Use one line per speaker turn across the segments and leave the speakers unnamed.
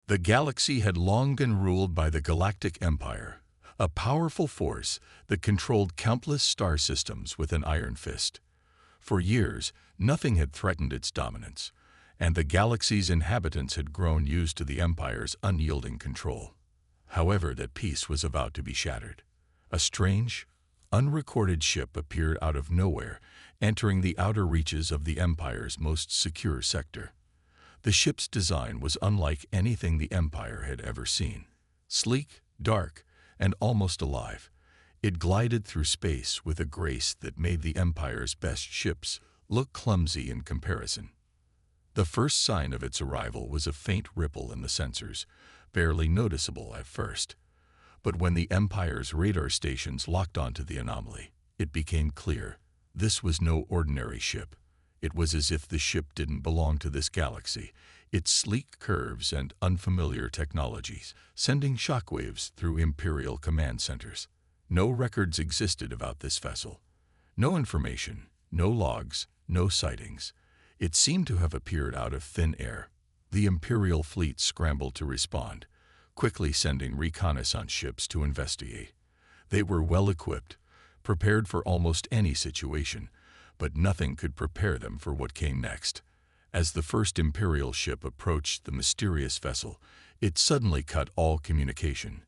The galaxy had long been ruled by the Galactic Empire, a powerful force that controlled countless star systems with an iron fist. For years, nothing had threatened its dominance, and the galaxy's inhabitants had grown used to the Empire's unyielding control. However, that peace was about to be shattered. A strange, unrecorded ship appeared out of nowhere, entering the outer reaches of the Empire's most secure sector. The ship's design was unlike anything the Empire had ever seen. Sleek, dark, and almost alive, it glided through space with a grace that made the Empire's best ships look clumsy in comparison. The first sign of its arrival was a faint ripple in the sensors, barely noticeable at first. But when the Empire's radar stations locked onto the anomaly, it became clear this was no ordinary ship. It was as if the ship didn't belong to this galaxy, its sleek curves and unfamiliar technologies sending shockwaves through Imperial command centers. No records existed about this vessel. No information, no logs, no sightings. It seemed to have appeared out of thin air. The Imperial fleet scrambled to respond, quickly sending reconnaissance ships to investigate. They were well equipped, prepared for almost any situation, but nothing could prepare them for what came next. As the first Imperial ship approached the mysterious vessel, it suddenly cut all communication.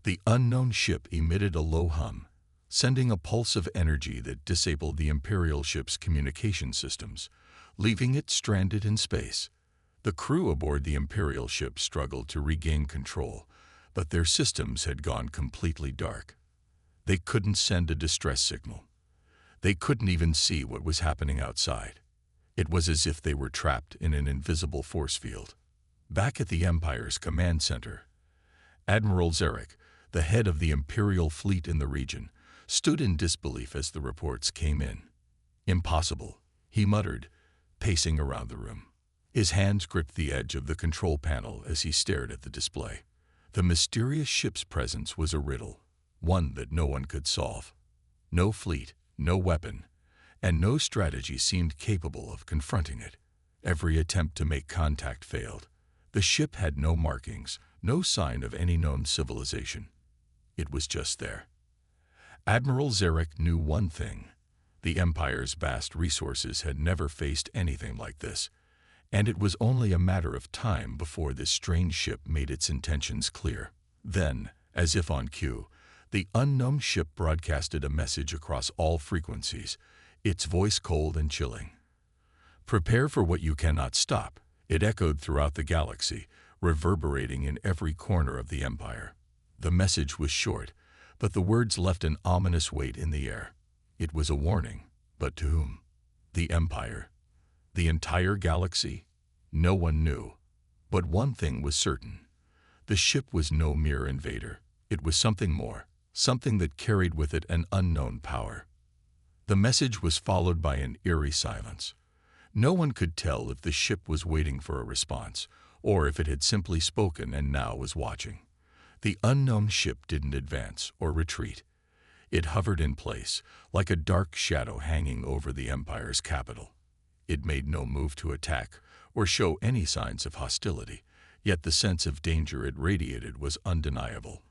The unknown ship emitted a low hum, sending a pulse of energy that disabled the Imperial ship's communication systems, leaving it stranded in space. The crew aboard the Imperial ship struggled to regain control, but their systems had gone completely dark. They couldn't send a distress signal. They couldn't even see what was happening outside. It was as if they were trapped in an invisible force field. Back at the Empire's command center, Admiral Zarek, the head of the Imperial fleet in the region, stood in disbelief as the reports came in. "Impossible," he muttered, pacing around the room. His hands gripped the edge of the control panel as he stared at the display. The mysterious ship's presence was a riddle, one that no one could solve. No fleet, no weapon, and no strategy seemed capable of confronting it. Every attempt to make contact failed. The ship had no markings, no sign of any known civilization. It was just there. Admiral Zarek knew one thing. The Empire's vast resources had never faced anything like this, and it was only a matter of time before this strange ship made its intentions clear. Then, as if on cue, the unknown ship broadcasted a message across all frequencies, its voice cold and chilling. "Prepare for what you cannot stop," it echoed throughout the galaxy, reverberating in every corner of the Empire. The message was short, but the words left an ominous weight in the air. It was a warning, but to whom? The Empire? The entire galaxy? No one knew. But one thing was certain. The ship was no mere invader. It was something more, something that carried with it an unknown power. The message was followed by an eerie silence. No one could tell if the ship was waiting for a response, or if it had simply spoken and now was watching. The unknown ship didn't advance or retreat. It hovered in place, like a dark shadow hanging over the Empire's capital. It made no move to attack or show any signs of hostility, yet the sense of danger it radiated was undeniable.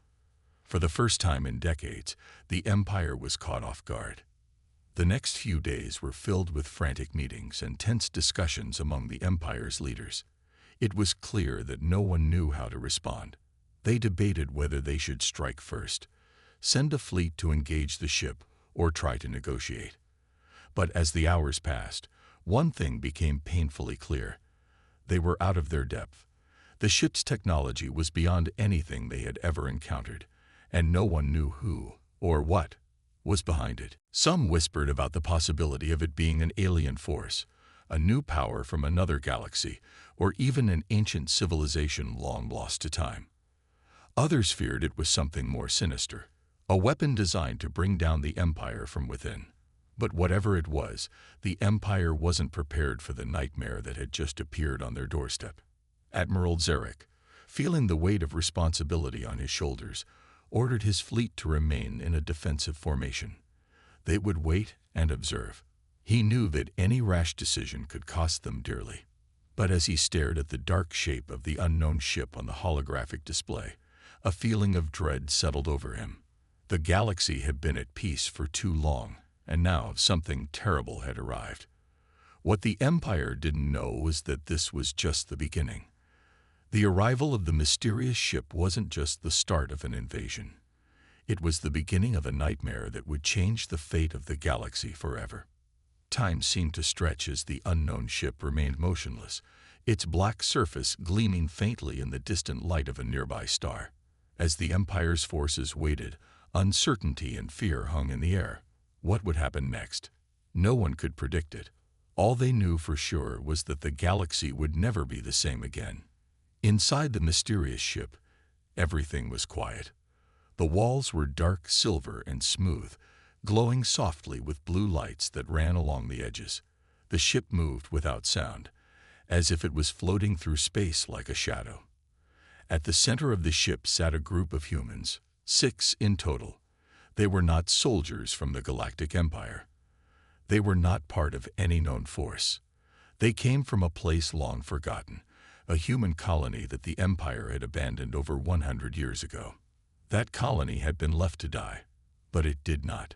For the first time in decades, the Empire was caught off guard. The next few days were filled with frantic meetings and tense discussions among the Empire's leaders. It was clear that no one knew how to respond. They debated whether they should strike first, send a fleet to engage the ship, or try to negotiate. But as the hours passed, one thing became painfully clear. They were out of their depth. The ship's technology was beyond anything they had ever encountered, and no one knew who, or what, was behind it. Some whispered about the possibility of it being an alien force, a new power from another galaxy, or even an ancient civilization long lost to time. Others feared it was something more sinister, a weapon designed to bring down the Empire from within. But whatever it was, the Empire wasn't prepared for the nightmare that had just appeared on their doorstep. Admiral Zarek, feeling the weight of responsibility on his shoulders, ordered his fleet to remain in a defensive formation. They would wait and observe. He knew that any rash decision could cost them dearly. But as he stared at the dark shape of the unknown ship on the holographic display, a feeling of dread settled over him. The galaxy had been at peace for too long, and now something terrible had arrived. What the Empire didn't know was that this was just the beginning. The arrival of the mysterious ship wasn't just the start of an invasion. It was the beginning of a nightmare that would change the fate of the galaxy forever. Time seemed to stretch as the unknown ship remained motionless, its black surface gleaming faintly in the distant light of a nearby star. As the Empire's forces waited, uncertainty and fear hung in the air. What would happen next? No one could predict it. All they knew for sure was that the galaxy would never be the same again. Inside the mysterious ship, everything was quiet. The walls were dark silver and smooth, glowing softly with blue lights that ran along the edges. The ship moved without sound, as if it was floating through space like a shadow. At the center of the ship sat a group of humans, 6 in total. They were not soldiers from the Galactic Empire. They were not part of any known force. They came from a place long forgotten, a human colony that the Empire had abandoned over 100 years ago. That colony had been left to die, but it did not.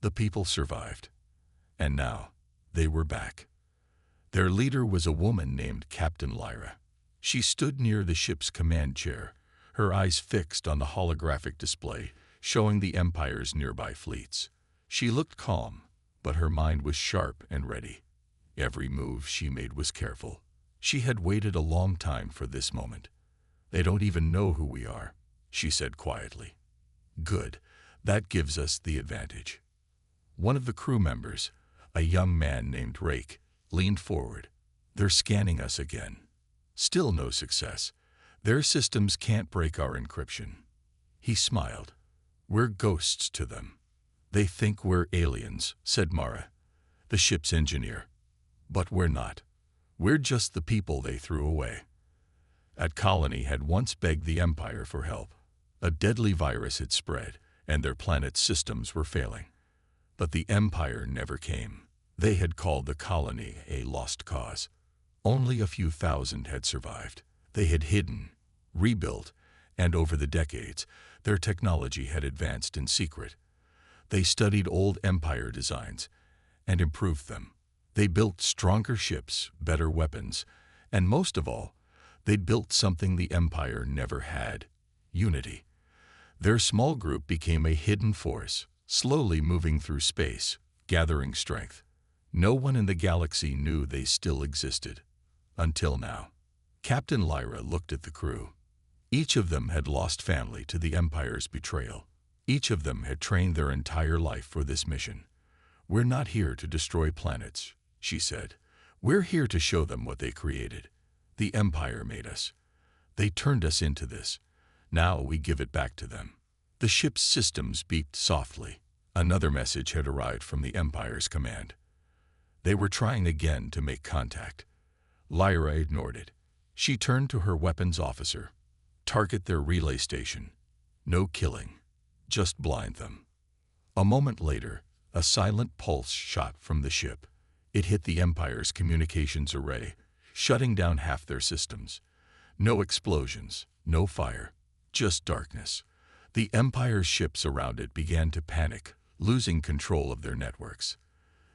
The people survived. And now, they were back. Their leader was a woman named Captain Lyra. She stood near the ship's command chair, her eyes fixed on the holographic display, showing the Empire's nearby fleets. She looked calm, but her mind was sharp and ready. Every move she made was careful. She had waited a long time for this moment. "They don't even know who we are," she said quietly. "Good. That gives us the advantage." One of the crew members, a young man named Rake, leaned forward. "They're scanning us again. Still no success. Their systems can't break our encryption." He smiled. "We're ghosts to them. They think we're aliens," said Mara, the ship's engineer. "But we're not. We're just the people they threw away." That colony had once begged the Empire for help. A deadly virus had spread, and their planet's systems were failing. But the Empire never came. They had called the colony a lost cause. Only a few thousand had survived. They had hidden, rebuilt, and over the decades, their technology had advanced in secret. They studied old Empire designs and improved them. They built stronger ships, better weapons, and most of all, they'd built something the Empire never had: unity. Their small group became a hidden force, slowly moving through space, gathering strength. No one in the galaxy knew they still existed. Until now. Captain Lyra looked at the crew. Each of them had lost family to the Empire's betrayal. Each of them had trained their entire life for this mission. "We're not here to destroy planets," she said. "We're here to show them what they created. The Empire made us. They turned us into this. Now we give it back to them." The ship's systems beeped softly. Another message had arrived from the Empire's command. They were trying again to make contact. Lyra ignored it. She turned to her weapons officer. "Target their relay station. No killing. Just blind them." A moment later, a silent pulse shot from the ship. It hit the Empire's communications array, shutting down half their systems. No explosions, no fire, just darkness. The Empire's ships around it began to panic, losing control of their networks.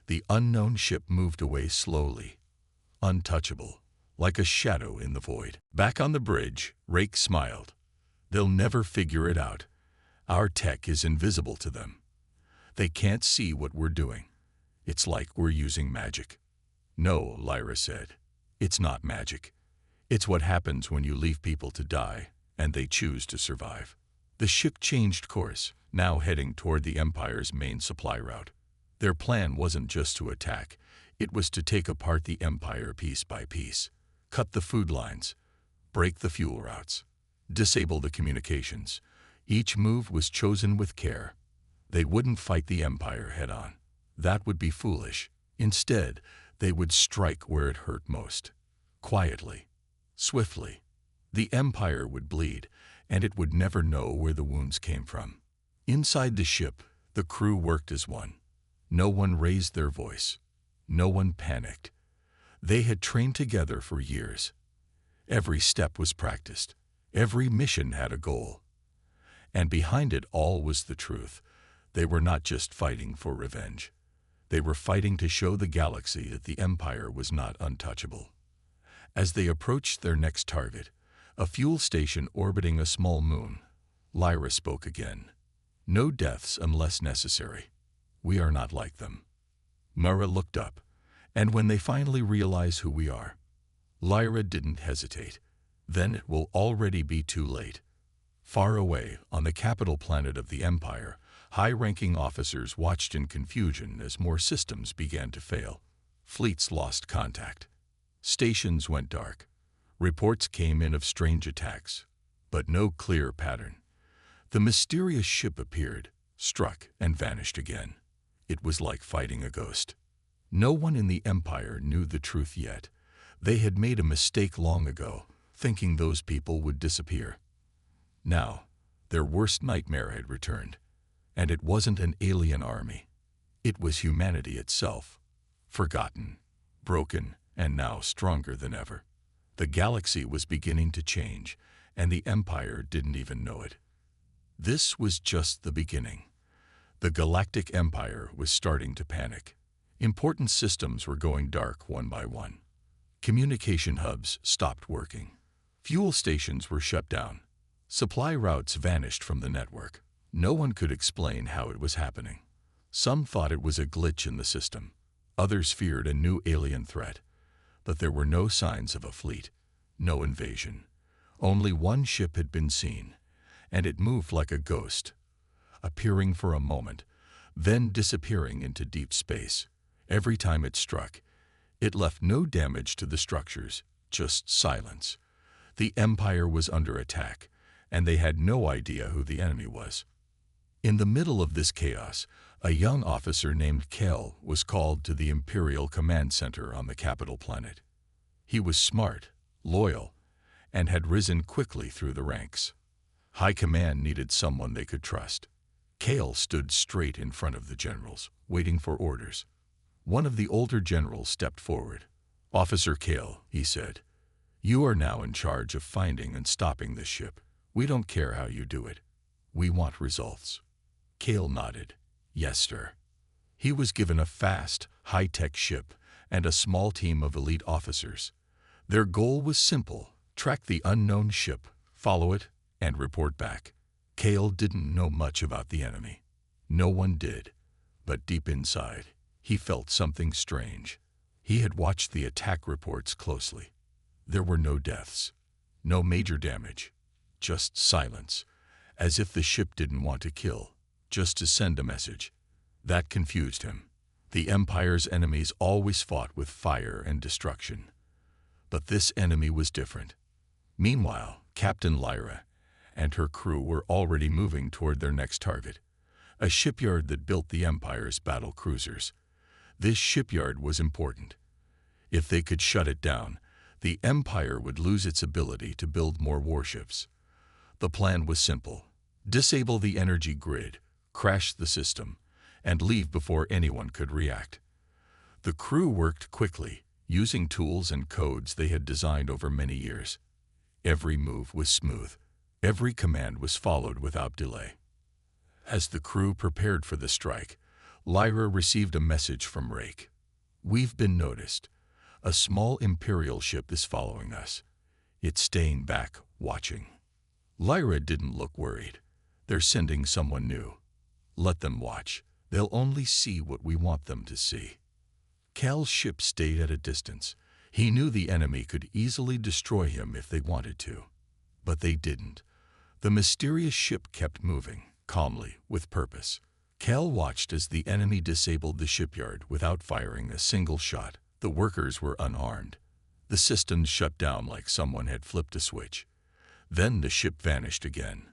The unknown ship moved away slowly, untouchable, like a shadow in the void. Back on the bridge, Rake smiled. "They'll never figure it out. Our tech is invisible to them. They can't see what we're doing. It's like we're using magic." "No," Lyra said. "It's not magic. It's what happens when you leave people to die, and they choose to survive." The ship changed course, now heading toward the Empire's main supply route. Their plan wasn't just to attack. It was to take apart the Empire piece by piece. Cut the food lines, break the fuel routes, disable the communications. Each move was chosen with care. They wouldn't fight the Empire head-on. That would be foolish. Instead, they would strike where it hurt most. Quietly, swiftly. The Empire would bleed, and it would never know where the wounds came from. Inside the ship, the crew worked as one. No one raised their voice. No one panicked. They had trained together for years. Every step was practiced. Every mission had a goal. And behind it all was the truth. They were not just fighting for revenge. They were fighting to show the galaxy that the Empire was not untouchable. As they approached their next target, a fuel station orbiting a small moon, Lyra spoke again. "No deaths unless necessary. We are not like them." Mara looked up, and when they finally realize who we are, Lyra didn't hesitate. Then it will already be too late. Far away, on the capital planet of the Empire, high-ranking officers watched in confusion as more systems began to fail. Fleets lost contact. Stations went dark. Reports came in of strange attacks, but no clear pattern. The mysterious ship appeared, struck, and vanished again. It was like fighting a ghost. No one in the Empire knew the truth yet. They had made a mistake long ago, thinking those people would disappear. Now, their worst nightmare had returned, and it wasn't an alien army. It was humanity itself, forgotten, broken, and now stronger than ever. The galaxy was beginning to change, and the Empire didn't even know it. This was just the beginning. The Galactic Empire was starting to panic. Important systems were going dark one by one. Communication hubs stopped working. Fuel stations were shut down. Supply routes vanished from the network. No one could explain how it was happening. Some thought it was a glitch in the system. Others feared a new alien threat. But there were no signs of a fleet, no invasion. Only one ship had been seen, and it moved like a ghost, appearing for a moment, then disappearing into deep space. Every time it struck, it left no damage to the structures, just silence. The Empire was under attack, and they had no idea who the enemy was. In the middle of this chaos, a young officer named Kel was called to the Imperial Command Center on the capital planet. He was smart, loyal, and had risen quickly through the ranks. High Command needed someone they could trust. Kel stood straight in front of the generals, waiting for orders. One of the older generals stepped forward. "Officer Kel," he said, "you are now in charge of finding and stopping this ship. We don't care how you do it. We want results." Kel nodded. "Yes, sir." He was given a fast, high-tech ship and a small team of elite officers. Their goal was simple: track the unknown ship, follow it, and report back. Kel didn't know much about the enemy. No one did, but deep inside, he felt something strange. He had watched the attack reports closely. There were no deaths, no major damage, just silence, as if the ship didn't want to kill, just to send a message. That confused him. The Empire's enemies always fought with fire and destruction. But this enemy was different. Meanwhile, Captain Lyra and her crew were already moving toward their next target, a shipyard that built the Empire's battle cruisers. This shipyard was important. If they could shut it down, the Empire would lose its ability to build more warships. The plan was simple: disable the energy grid, crash the system, and leave before anyone could react. The crew worked quickly, using tools and codes they had designed over many years. Every move was smooth. Every command was followed without delay. As the crew prepared for the strike, Lyra received a message from Rake. "We've been noticed. A small Imperial ship is following us. It's staying back, watching." Lyra didn't look worried. "They're sending someone new. Let them watch. They'll only see what we want them to see." Kel's ship stayed at a distance. He knew the enemy could easily destroy him if they wanted to. But they didn't. The mysterious ship kept moving, calmly, with purpose. Kel watched as the enemy disabled the shipyard without firing a single shot. The workers were unarmed. The systems shut down like someone had flipped a switch. Then the ship vanished again.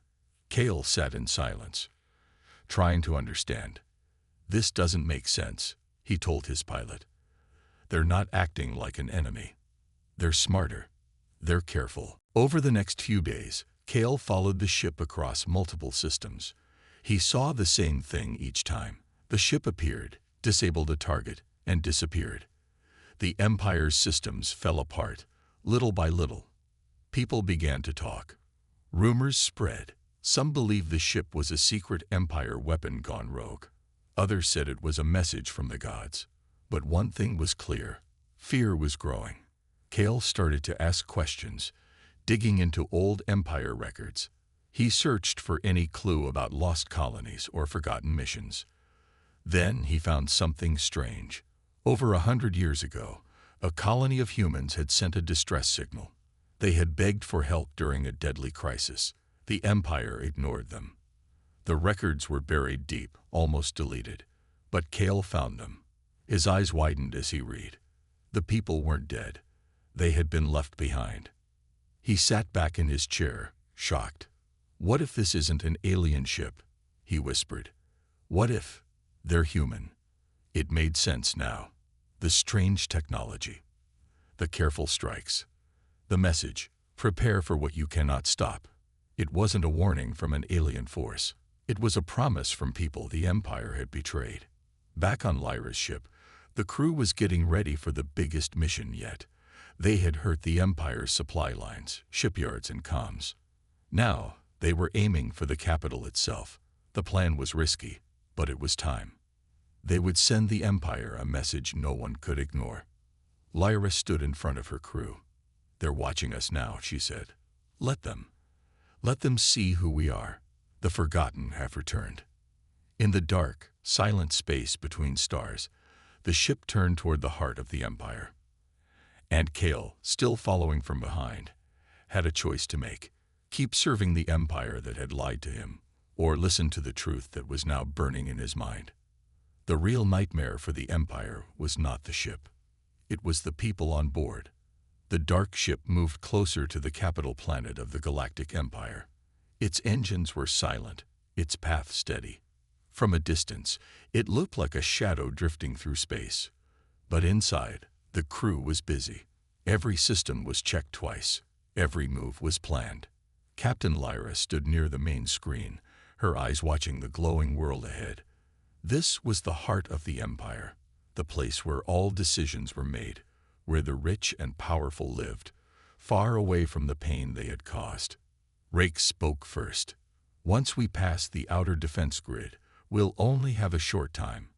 Kel sat in silence, trying to understand. "This doesn't make sense," he told his pilot. "They're not acting like an enemy. They're smarter. They're careful." Over the next few days, Kel followed the ship across multiple systems. He saw the same thing each time. The ship appeared, disabled a target, and disappeared. The Empire's systems fell apart, little by little. People began to talk. Rumors spread. Some believed the ship was a secret Empire weapon gone rogue. Others said it was a message from the gods. But one thing was clear. Fear was growing. Cale started to ask questions, digging into old Empire records. He searched for any clue about lost colonies or forgotten missions. Then he found something strange. Over 100 years ago, a colony of humans had sent a distress signal. They had begged for help during a deadly crisis. The Empire ignored them. The records were buried deep, almost deleted. But Cale found them. His eyes widened as he read. The people weren't dead. They had been left behind. He sat back in his chair, shocked. "What if this isn't an alien ship?" he whispered. "What if they're human?" It made sense now. The strange technology. The careful strikes. The message, "Prepare for what you cannot stop." It wasn't a warning from an alien force. It was a promise from people the Empire had betrayed. Back on Lyra's ship, the crew was getting ready for the biggest mission yet. They had hurt the Empire's supply lines, shipyards, and comms. Now, they were aiming for the capital itself. The plan was risky, but it was time. They would send the Empire a message no one could ignore. Lyra stood in front of her crew. "They're watching us now," she said. Let them. Let them see who we are. The forgotten have returned." In the dark, silent space between stars, the ship turned toward the heart of the Empire. And Cale, still following from behind, had a choice to make: keep serving the Empire that had lied to him, or listen to the truth that was now burning in his mind. The real nightmare for the Empire was not the ship. It was the people on board. The dark ship moved closer to the capital planet of the Galactic Empire. Its engines were silent, its path steady. From a distance, it looked like a shadow drifting through space. But inside, the crew was busy. Every system was checked twice. Every move was planned. Captain Lyra stood near the main screen, her eyes watching the glowing world ahead. This was the heart of the Empire, the place where all decisions were made, where the rich and powerful lived, far away from the pain they had caused. Rake spoke first. "Once we pass the outer defense grid, we'll only have a short time.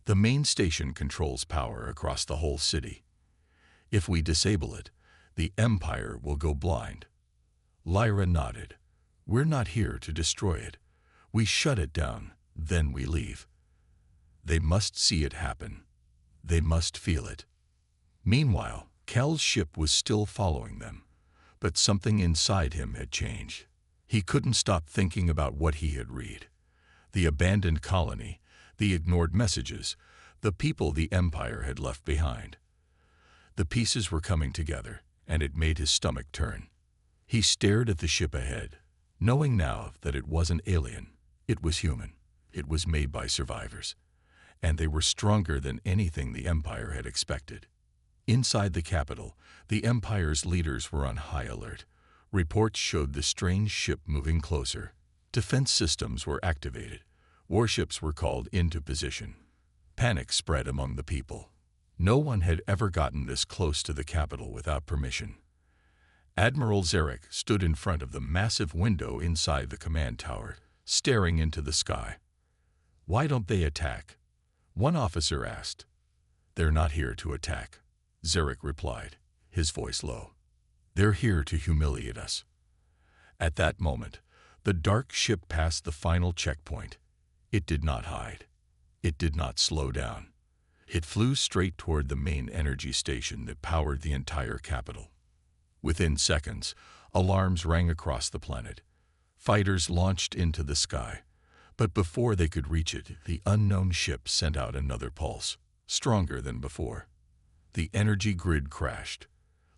The main station controls power across the whole city. If we disable it, the Empire will go blind." Lyra nodded. "We're not here to destroy it. We shut it down, then we leave. They must see it happen. They must feel it." Meanwhile, Cal's ship was still following them, but something inside him had changed. He couldn't stop thinking about what he had read. The abandoned colony, the ignored messages, the people the Empire had left behind. The pieces were coming together, and it made his stomach turn. He stared at the ship ahead, knowing now that it wasn't alien. It was human. It was made by survivors. And they were stronger than anything the Empire had expected. Inside the capital, the Empire's leaders were on high alert. Reports showed the strange ship moving closer. Defense systems were activated. Warships were called into position. Panic spread among the people. No one had ever gotten this close to the capital without permission. Admiral Zarek stood in front of the massive window inside the command tower, staring into the sky. "Why don't they attack?" one officer asked. "They're not here to attack," Zarek replied, his voice low. "They're here to humiliate us." At that moment, the dark ship passed the final checkpoint. It did not hide. It did not slow down. It flew straight toward the main energy station that powered the entire capital. Within seconds, alarms rang across the planet. Fighters launched into the sky. But before they could reach it, the unknown ship sent out another pulse, stronger than before. The energy grid crashed.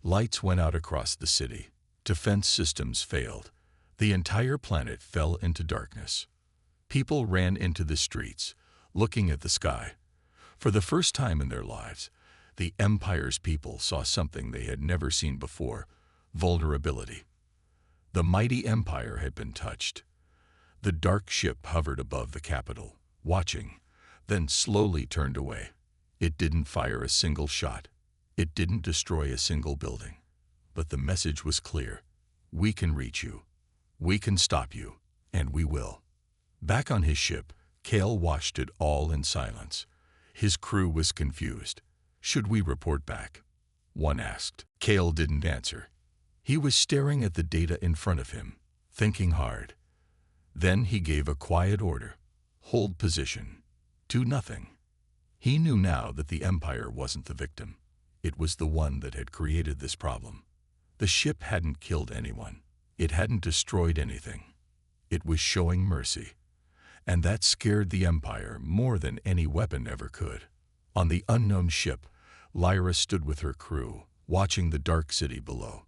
Lights went out across the city. Defense systems failed. The entire planet fell into darkness. People ran into the streets, looking at the sky. For the first time in their lives, the Empire's people saw something they had never seen before: vulnerability. The mighty Empire had been touched. The dark ship hovered above the capital, watching, then slowly turned away. It didn't fire a single shot. It didn't destroy a single building, but the message was clear. We can reach you. We can stop you, and we will. Back on his ship, Kale watched it all in silence. His crew was confused. Should we report back? One asked. Kale didn't answer. He was staring at the data in front of him, thinking hard. Then he gave a quiet order. Hold position. Do nothing. He knew now that the Empire wasn't the victim. It was the one that had created this problem. The ship hadn't killed anyone. It hadn't destroyed anything. It was showing mercy. And that scared the Empire more than any weapon ever could. On the unknown ship, Lyra stood with her crew, watching the dark city below.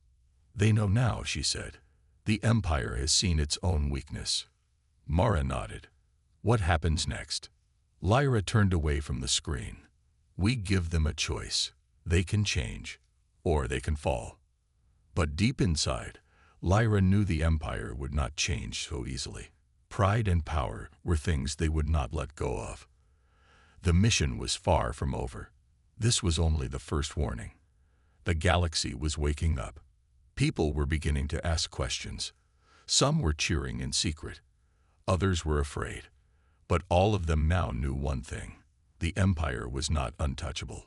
They know now, she said. The Empire has seen its own weakness. Mara nodded. What happens next? Lyra turned away from the screen. We give them a choice. They can change, or they can fall. But deep inside, Lyra knew the Empire would not change so easily. Pride and power were things they would not let go of. The mission was far from over. This was only the first warning. The galaxy was waking up. People were beginning to ask questions. Some were cheering in secret. Others were afraid. But all of them now knew one thing. The Empire was not untouchable.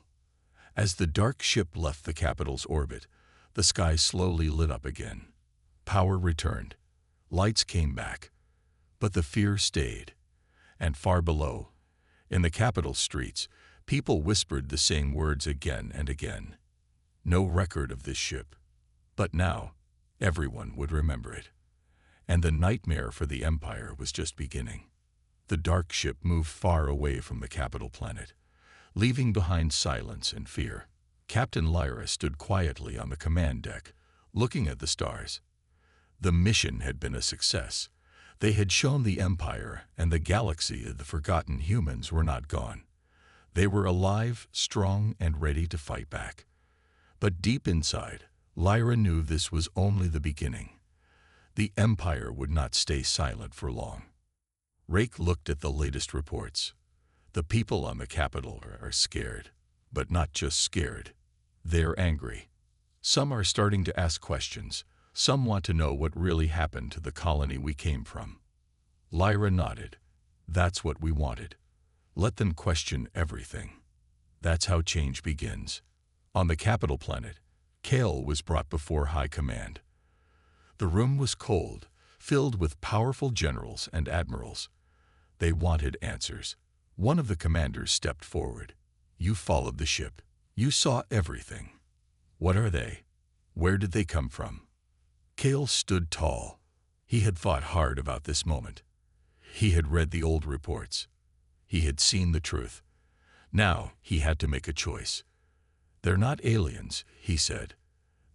As the dark ship left the capital's orbit, the sky slowly lit up again. Power returned. Lights came back. But the fear stayed. And far below, in the capital's streets, people whispered the same words again and again. No record of this ship. But now, everyone would remember it. And the nightmare for the Empire was just beginning. The dark ship moved far away from the capital planet, leaving behind silence and fear. Captain Lyra stood quietly on the command deck, looking at the stars. The mission had been a success. They had shown the Empire and the galaxy of the forgotten humans were not gone. They were alive, strong, and ready to fight back. But deep inside, Lyra knew this was only the beginning. The Empire would not stay silent for long. Rake looked at the latest reports. The people on the capital are scared, but not just scared. They're angry. Some are starting to ask questions. Some want to know what really happened to the colony we came from. Lyra nodded. That's what we wanted. Let them question everything. That's how change begins. On the capital planet, Kale was brought before High Command. The room was cold, filled with powerful generals and admirals. They wanted answers. One of the commanders stepped forward. You followed the ship. You saw everything. What are they? Where did they come from? Kale stood tall. He had fought hard about this moment. He had read the old reports. He had seen the truth. Now he had to make a choice. They're not aliens, he said.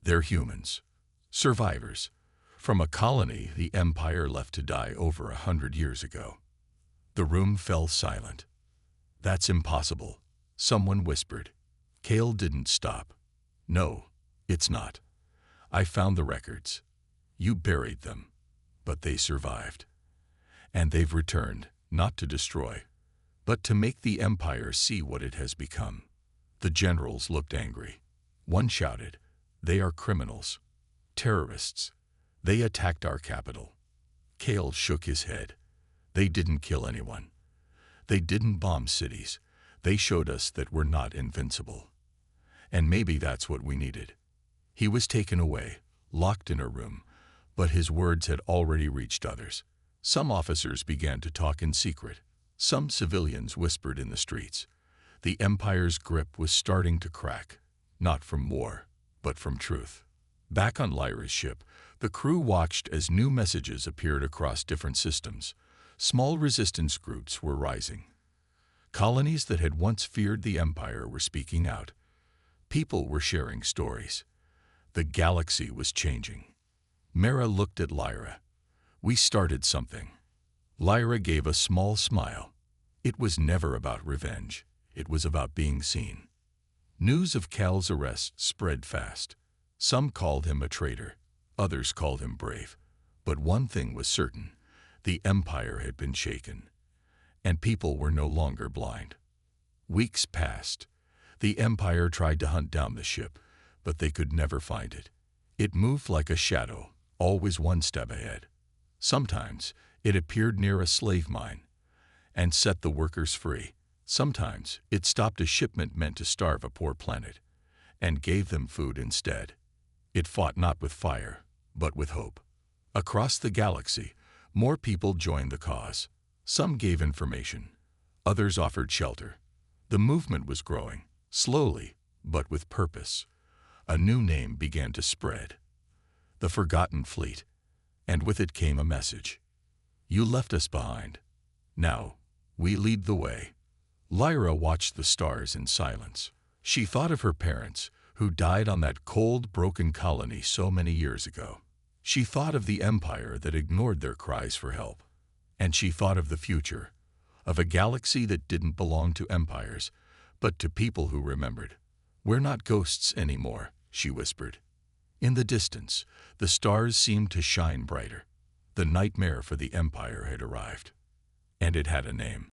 They're humans. Survivors. From a colony the Empire left to die over 100 years ago. The room fell silent. That's impossible, someone whispered. Kale didn't stop. No, it's not. I found the records. You buried them, but they survived. And they've returned, not to destroy, but to make the Empire see what it has become. The generals looked angry. One shouted, they are criminals, terrorists. They attacked our capital. Kale shook his head. They didn't kill anyone. They didn't bomb cities. They showed us that we're not invincible. And maybe that's what we needed. He was taken away, locked in a room, but his words had already reached others. Some officers began to talk in secret. Some civilians whispered in the streets. The Empire's grip was starting to crack, not from war, but from truth. Back on Lyra's ship, the crew watched as new messages appeared across different systems. Small resistance groups were rising. Colonies that had once feared the Empire were speaking out. People were sharing stories. The galaxy was changing. Mara looked at Lyra. We started something. Lyra gave a small smile. It was never about revenge. It was about being seen. News of Cal's arrest spread fast. Some called him a traitor. Others called him brave. But one thing was certain. The Empire had been shaken. And people were no longer blind. Weeks passed. The Empire tried to hunt down the ship, but they could never find it. It moved like a shadow, always one step ahead. Sometimes it appeared near a slave mine and set the workers free. Sometimes it stopped a shipment meant to starve a poor planet and gave them food instead. It fought not with fire, but with hope. Across the galaxy, more people joined the cause. Some gave information, others offered shelter. The movement was growing, slowly, but with purpose. A new name began to spread: the Forgotten Fleet, and with it came a message. You left us behind. Now, we lead the way. Lyra watched the stars in silence. She thought of her parents, who died on that cold, broken colony so many years ago. She thought of the Empire that ignored their cries for help. And she thought of the future, of a galaxy that didn't belong to empires, but to people who remembered. We're not ghosts anymore, she whispered. In the distance, the stars seemed to shine brighter. The nightmare for the Empire had arrived. And it had a name.